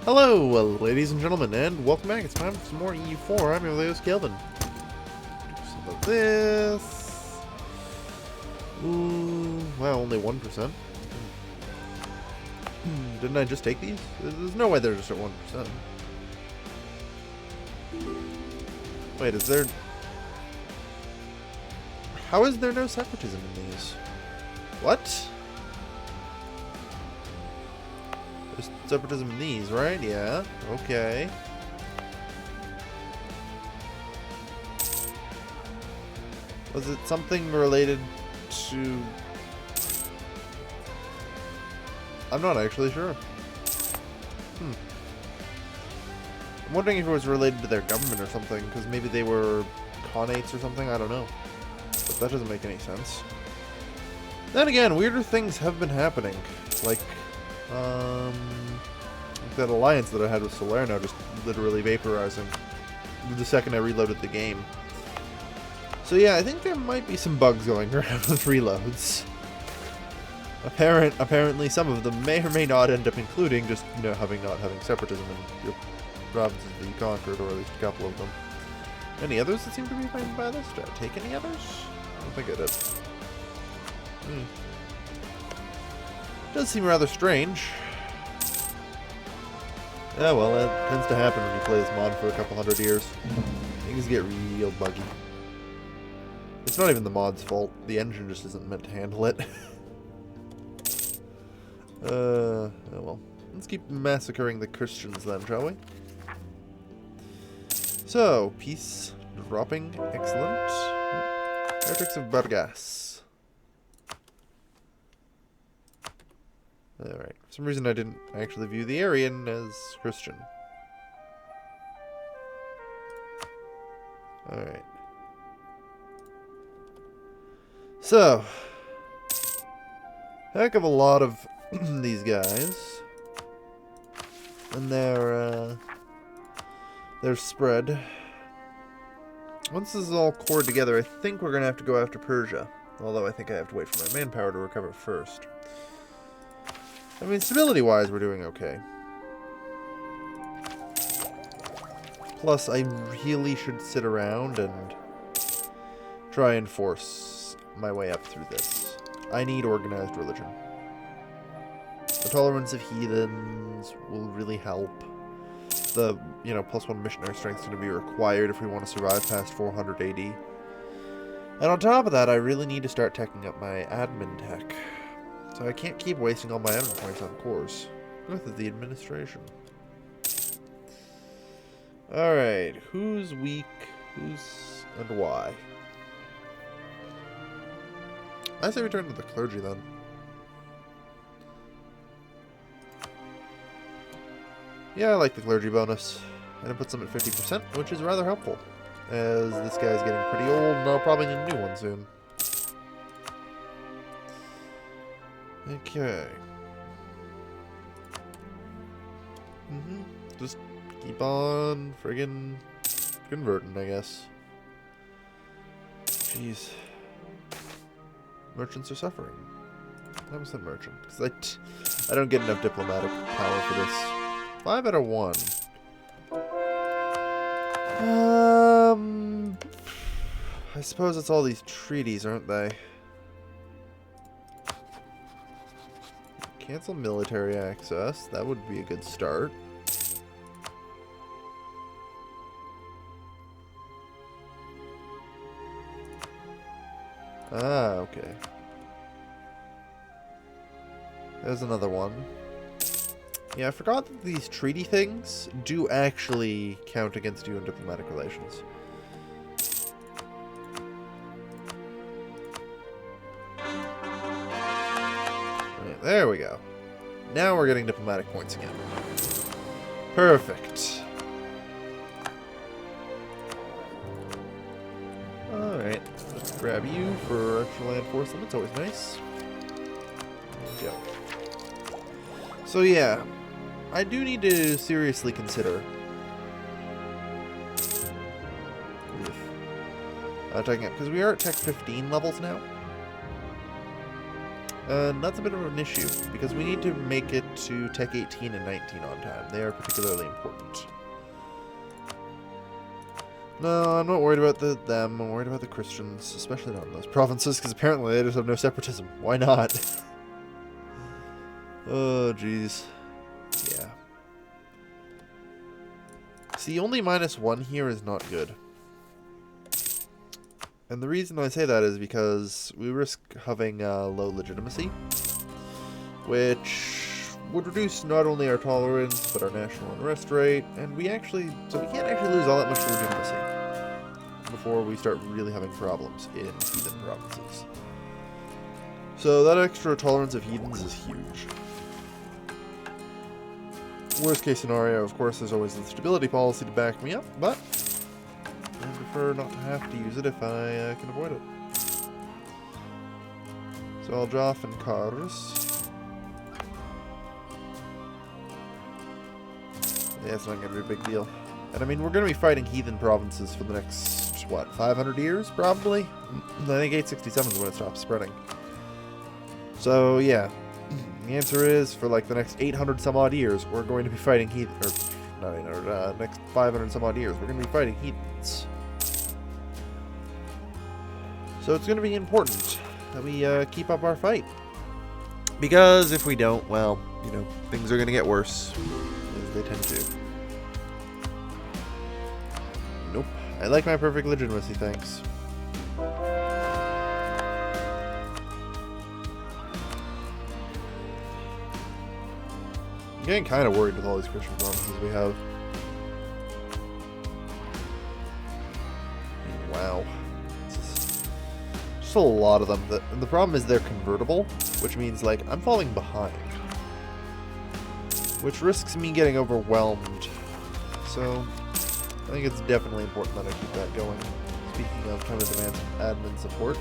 Hello, ladies and gentlemen, and welcome back. It's time for some more EU4. I'm your host, Kelvin. Do some of this. Ooh, wow, only 1%. Didn't I just take these? There's no way they're just at 1%. Wait, is there... How is there no separatism in these? What? There's separatism in these, right? Yeah. Okay. Was it something related to... I'm not actually sure. I'm wondering if it was related to their government or something, because maybe they were Khanates or something, I don't know. But that doesn't make any sense. Then again, weirder things have been happening. Like that alliance that I had with Salerno just literally vaporizing the second I reloaded the game. So yeah, I think there might be some bugs going around with reloads. Apparently some of them may or may not end up including just, you know, not having separatism in your provinces that you conquered, or at least a couple of them. Any others that seem to be affected by this? Did I take any others? I don't think I did. Does seem rather strange. Yeah, well, that tends to happen when you play this mod for a couple hundred years. Things get real buggy. It's not even the mod's fault. The engine just isn't meant to handle it. Oh well. Let's keep massacring the Christians then, shall we? So, peace dropping. Excellent. Heretics of Burgas. Alright. For some reason I didn't actually view the Aryan as Christian. Alright. So, heck of a lot of these guys. And they're spread. Once this is all cored together, I think we're going to have to go after Persia. Although I think I have to wait for my manpower to recover first. I mean, stability-wise, we're doing okay. Plus, I really should sit around and try and force my way up through this. I need organized religion. The tolerance of heathens will really help. The, you know, +1 missionary strength is going to be required if we want to survive past 400 AD. And on top of that, I really need to start teching up my admin tech. So I can't keep wasting all my admin points on cores. With the administration. Alright, who's weak, who's... and why? I say we turn to the clergy then. Yeah, I like the clergy bonus. And it puts them at 50%, which is rather helpful. As this guy's getting pretty old, and I'll probably need a new one soon. Okay. Just keep on friggin' converting, I guess. Jeez. Merchants are suffering. I almost said merchant, because I don't get enough diplomatic power for this. 5 out of 1. I suppose it's all these treaties, aren't they? Cancel military access. That would be a good start. Ah, okay. There's another one. Yeah, I forgot that these treaty things do actually count against you in diplomatic relations. Right, there we go. Now we're getting diplomatic points again. Perfect. Alright, let's grab you for extra land force limits, always nice. There we go. So yeah, I do need to seriously consider taking it, because we are at Tech 15 levels now. And that's a bit of an issue, because we need to make it to Tech 18 and 19 on time. They are particularly important. No, I'm not worried about them. I'm worried about the Christians, especially not in those provinces, because apparently they just have no separatism. Why not? Oh, jeez. Yeah. See, only -1 here is not good. And the reason I say that is because we risk having low legitimacy, which would reduce not only our tolerance, but our national unrest rate, and we can't actually lose all that much legitimacy before we start really having problems in heathen provinces. So that extra tolerance of heathens is huge. Worst case scenario, of course, there's always the stability policy to back me up, but I prefer not to have to use it if I can avoid it. So I'll draw off in cars. Yeah, it's not going to be a big deal. And I mean, we're going to be fighting heathen provinces for the next, what, 500 years, probably? I think 867 is when it stops spreading. So, yeah. The answer is, for like the next 800 some odd years, we're going to be fighting heathen, or not 800, next 500 some odd years, we're going to be fighting heathens. So it's going to be important that we keep up our fight. Because if we don't, well, you know, things are going to get worse, as they tend to. Nope. I like my perfect legitimacy, thanks. I'm getting kind of worried with all these Christian provinces we have. Wow. Just a lot of them. And the problem is they're convertible, which means, like, I'm falling behind. Which risks me getting overwhelmed. So, I think it's definitely important that I keep that going. Speaking of counter-demand admin support.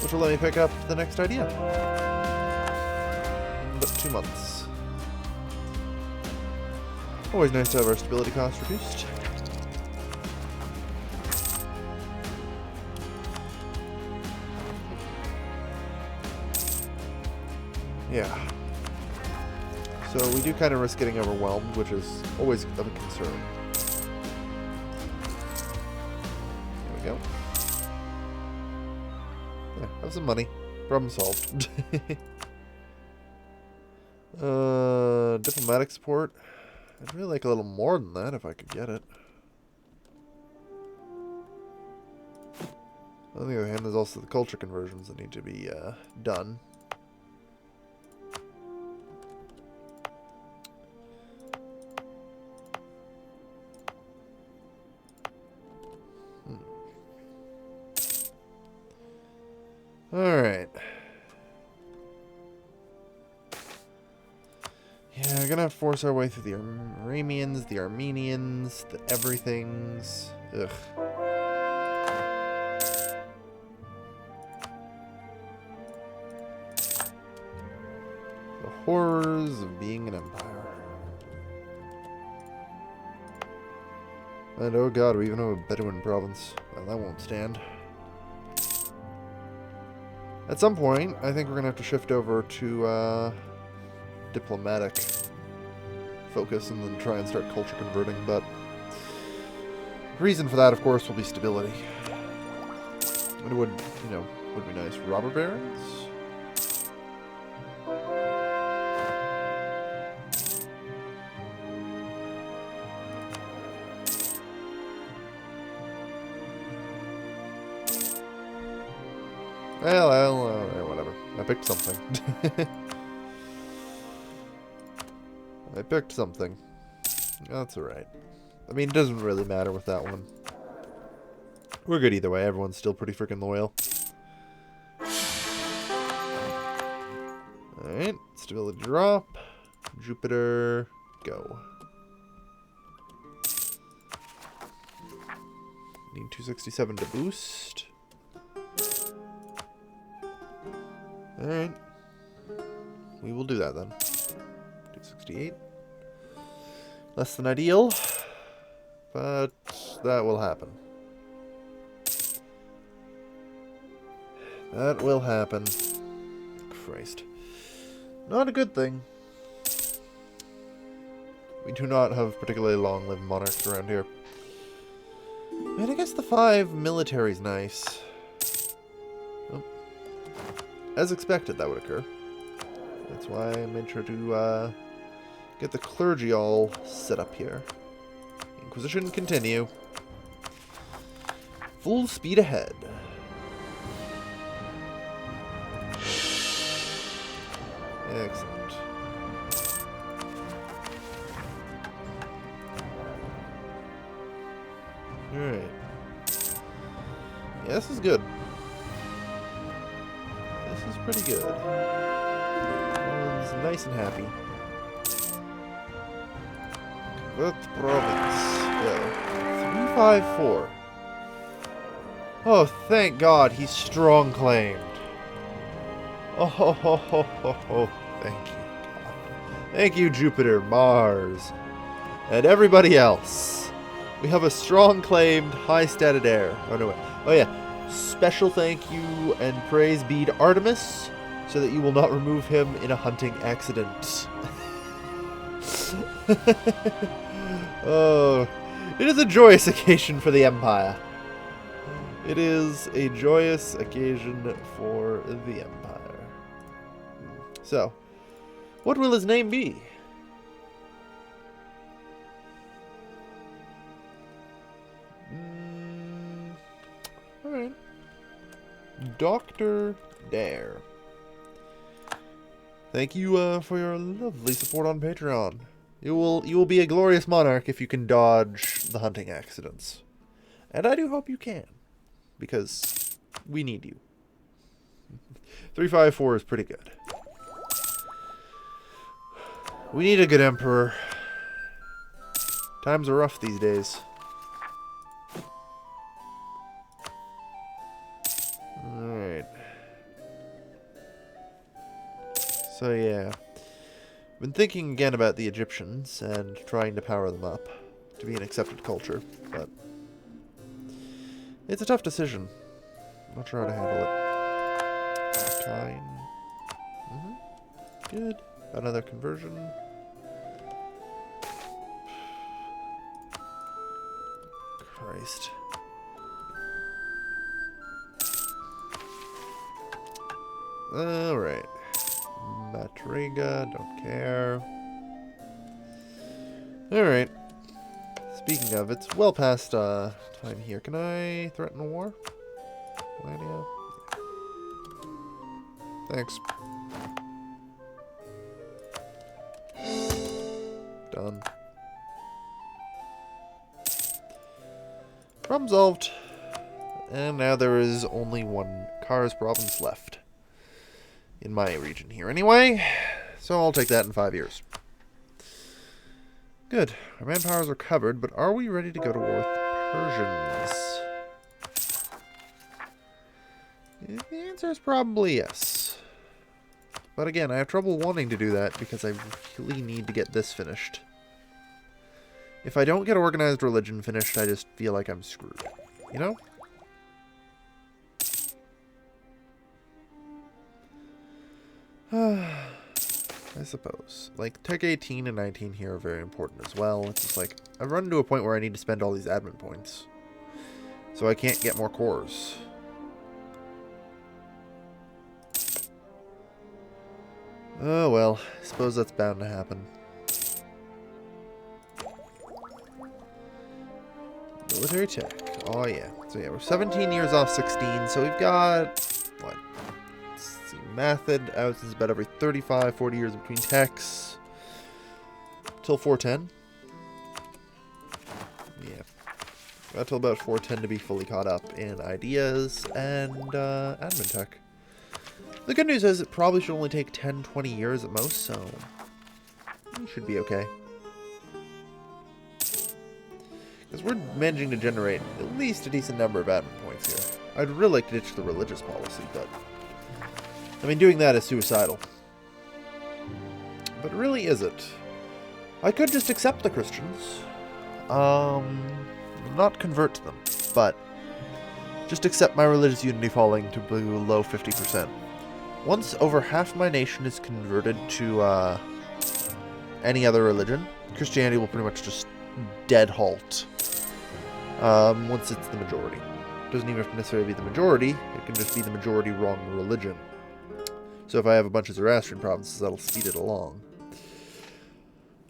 Which will let me pick up the next idea. But 2 months. Always nice to have our stability cost reduced. Yeah. So we do kind of risk getting overwhelmed, which is always of a concern. There we go. Yeah, have some money. Problem solved. Diplomatic support. I'd really like a little more than that if I could get it. On the other hand, there's also the culture conversions that need to be done. Alright. Yeah, we're gonna force our way through the Arameans, the Armenians, the everythings. Ugh. The horrors of being an empire. And oh god, we even have a Bedouin province. Well, that won't stand. At some point, I think we're going to have to shift over to diplomatic focus and then try and start culture converting, but the reason for that, of course, will be stability. It would, you know, would be nice. Robber barons? Well, whatever. I picked something. I picked something. That's alright. I mean, it doesn't really matter with that one. We're good either way. Everyone's still pretty freaking loyal. Alright. Stability drop. Jupiter. Go. Need 267 to boost. Alright. We will do that then. 268. Less than ideal. But that will happen. That will happen. Christ. Not a good thing. We do not have particularly long-lived monarchs around here. And I guess the 5 military's nice. Oh. As expected, that would occur. That's why I made sure to get the clergy all set up here. Inquisition continue. Full speed ahead. Excellent. Alright. Yeah, this is good. This is pretty good. Everyone's nice and happy. Convert the province. Yeah. 354. Oh, thank God, he's strong claimed. Oh, ho, ho, ho, ho, ho. Thank you, God. Thank you, Jupiter, Mars, and everybody else. We have a strong claimed, high-statted heir. Oh, no, wait. Oh, yeah. Special thank you and praise be to Artemis, so that you will not remove him in a hunting accident. Oh, it is a joyous occasion for the Empire. It is a joyous occasion for the Empire. So, what will his name be? Alright. Dr. Dare. Thank you for your lovely support on Patreon. You will be a glorious monarch if you can dodge the hunting accidents. And I do hope you can. Because we need you. 354 is pretty good. We need a good emperor. Times are rough these days. Alright. So yeah. Been thinking again about the Egyptians and trying to power them up to be an accepted culture, but it's a tough decision. Not sure how to handle it. Kind. Good. Another conversion. Christ. Alright. Matriga, don't care. Alright. Speaking of, it's well past time here. Can I threaten a war? Yeah. Thanks. Done. Problem solved. And now there is only one Kars province left. In my region here anyway. So I'll take that in 5 years. Good. Our manpowers are covered, but are we ready to go to war with the Persians? The answer is probably yes. But again, I have trouble wanting to do that because I really need to get this finished. If I don't get organized religion finished, I just feel like I'm screwed. You know? I suppose. Like, Tech 18 and 19 here are very important as well. It's just like, I've run to a point where I need to spend all these admin points. So I can't get more cores. Oh well, I suppose that's bound to happen. Military tech. Oh yeah. So yeah, we're 17 years off 16, so we've got, what? Let's see, method out is about every 35, 40 years between techs. Till 410. Yeah. Got till about 410 to be fully caught up in ideas and admin tech. The good news is it probably should only take 10, 20 years at most, so we should be okay. Because we're managing to generate at least a decent number of admin points here. I'd really like to ditch the religious policy, but I mean, doing that is suicidal. But really, is it? I could just accept the Christians. Not convert to them, but Just accept my religious unity falling to below 50%. Once over half my nation is converted to any other religion, Christianity will pretty much just dead halt. Once it's the majority. It doesn't even have to necessarily be the majority, it can just be the majority wrong religion. So if I have a bunch of Zoroastrian provinces, that'll speed it along.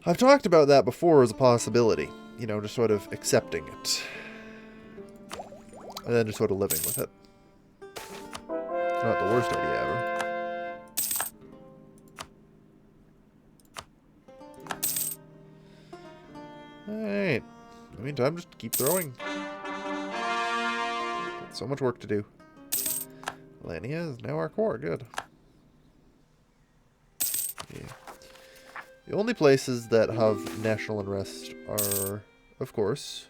I've talked about that before as a possibility. You know, just sort of accepting it. And then just sort of living with it. It's not the worst idea ever. Alright. In the meantime, just keep throwing. Got so much work to do. Lania is now our core. Good. Yeah. The only places that have national unrest are, of course,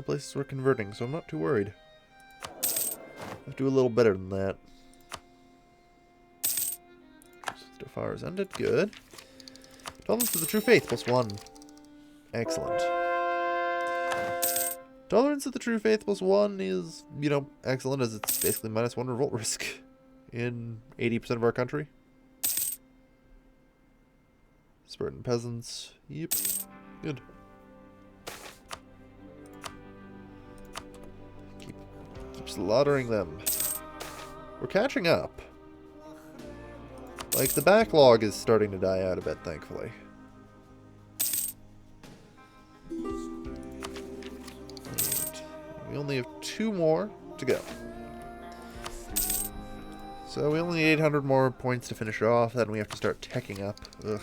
places we're converting, so I'm not too worried. I have to do a little better than that. The fire's ended. Good. Tolerance to the true faith, +1. Excellent. Tolerance to the true faith, +1 is, you know, excellent, as it's basically -1 revolt risk in 80% of our country. Spartan peasants. Yep. Good. Keep slaughtering them. We're catching up. Like, the backlog is starting to die out a bit, thankfully. Right. We only have 2 more to go. So we only need 800 more points to finish it off, then we have to start teching up. Ugh.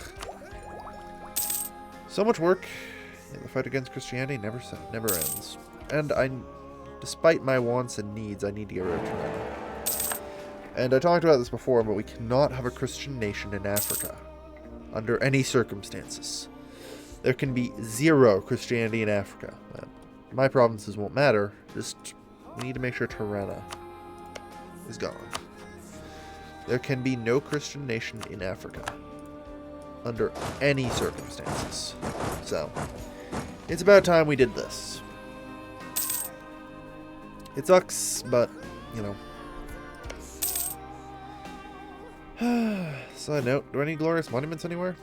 So much work. Yeah, the fight against Christianity never ends. And despite my wants and needs, I need to get rid of China. And I talked about this before, but we cannot have a Christian nation in Africa. Under any circumstances. There can be 0 Christianity in Africa. My provinces won't matter. Just, we need to make sure Tirana is gone. There can be no Christian nation in Africa. Under any circumstances. So, it's about time we did this. It sucks, but, you know. Side note, do I need glorious monuments anywhere?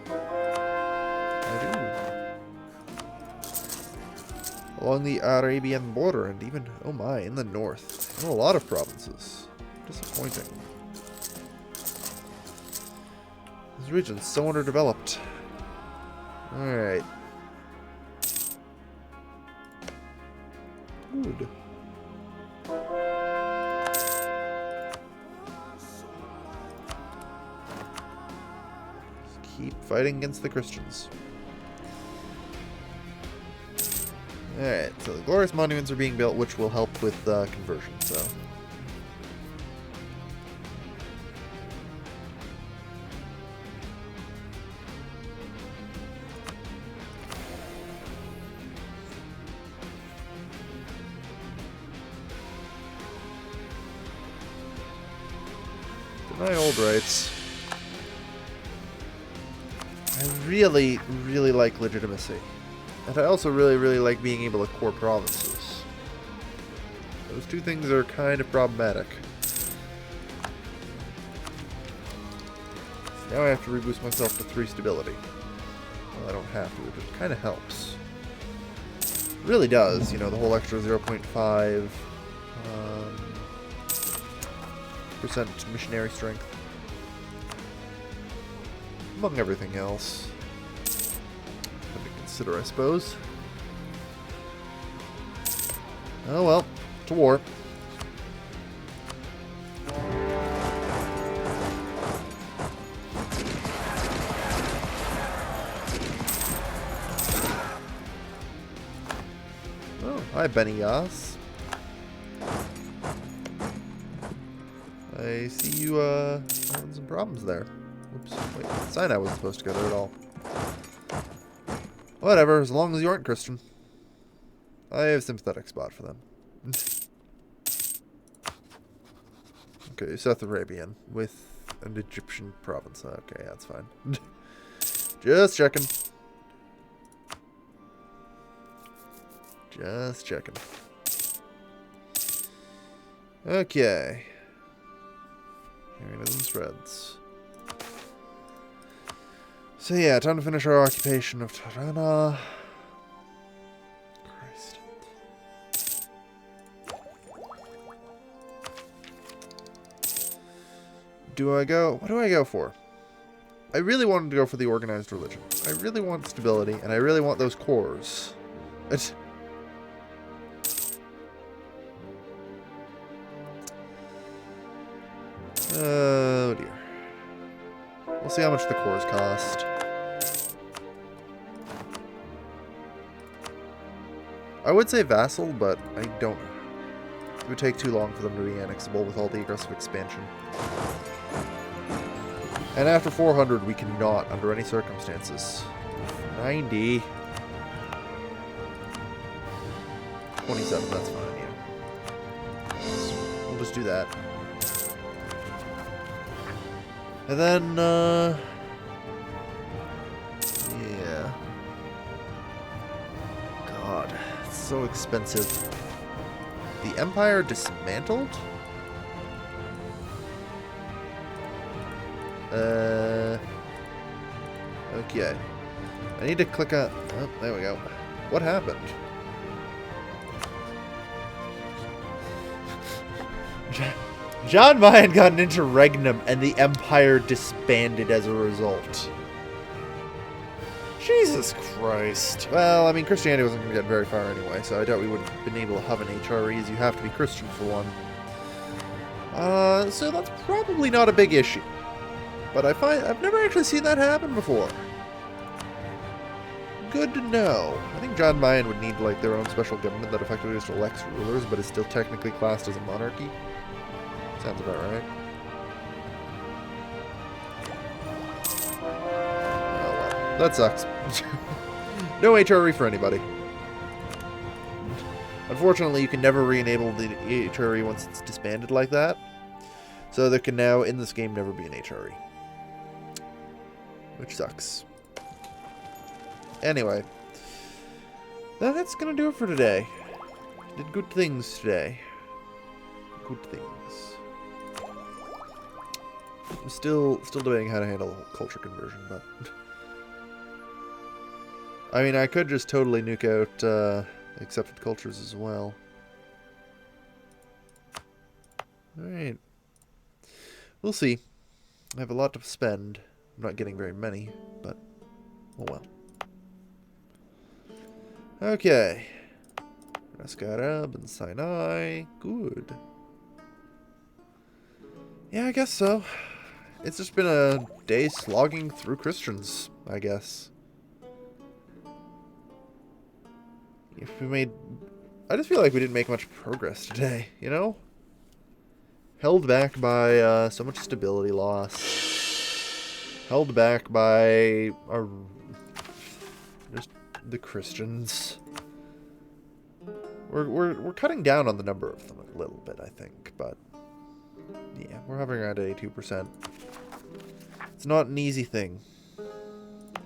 I do. Along the Arabian border and even, oh my, in the north. Oh, a lot of provinces. Disappointing. This region's so underdeveloped. Alright. Good. Keep fighting against the Christians. Alright, so the glorious monuments are being built, which will help with conversion, so. Deny old rights. I really, really like legitimacy. And I also really, really like being able to core provinces. Those two things are kind of problematic. Now I have to reboost myself to 3 stability. Well, I don't have to, it just kind of helps. It really does, you know, the whole extra 0.5% missionary strength. Among everything else. Something to consider, I suppose. Oh well, to war. Oh, hi Benny Yas. I see you having some problems there. Oops, wait, Sinai wasn't supposed to go there at all. Whatever, as long as you aren't Christian. I have a sympathetic spot for them. Okay, South Arabian with an Egyptian province. Okay, that's fine. Just checking. Just checking. Okay. Carrying in spreads. So yeah, time to finish our occupation of Tirana. Christ. Do I go? What do I go for? I really wanted to go for the organized religion. I really want stability, and I really want those cores. Oh dear. We'll see how much the cores cost. I would say vassal, but I don't. It would take too long for them to be annexable with all the aggressive expansion. And after 400, we cannot, under any circumstances. 90. 27, that's fine, yeah. We'll just do that. And then, yeah. God, it's so expensive. The Empire dismantled? Okay. I need to click on... Oh, there we go. What happened? John Mayen got an interregnum and the Empire disbanded as a result. Jesus Christ. Well, I mean, Christianity wasn't going to get very far anyway, so I doubt we would have been able to have an HRE, as you have to be Christian for one. So that's probably not a big issue. But I've never actually seen that happen before. Good to know. I think John Mayen would need, like, their own special government that effectively just elects rulers, but is still technically classed as a monarchy. Sounds about right. Oh well. That sucks. No HRE for anybody. Unfortunately, you can never re-enable the HRE once it's disbanded like that. So there can now, in this game, never be an HRE. Which sucks. Anyway. That's gonna do it for today. Did good things today. Good things. I'm still debating how to handle culture conversion, but... I mean, I could just totally nuke out accepted cultures as well. Alright. We'll see. I have a lot to spend. I'm not getting very many, but oh well. Okay. Rascarab and Sinai. Good. Yeah, I guess so. It's just been a day slogging through Christians, I guess. If we made... I just feel like we didn't make much progress today, you know? Held back by so much stability loss. Held back by just the Christians. We're cutting down on the number of them a little bit, I think, but yeah, we're hovering around 82%. It's not an easy thing.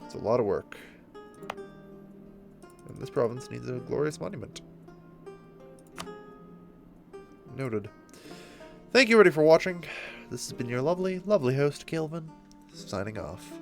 It's a lot of work. And this province needs a glorious monument. Noted. Thank you everybody for watching. This has been your lovely, lovely host, Kelvin, signing off.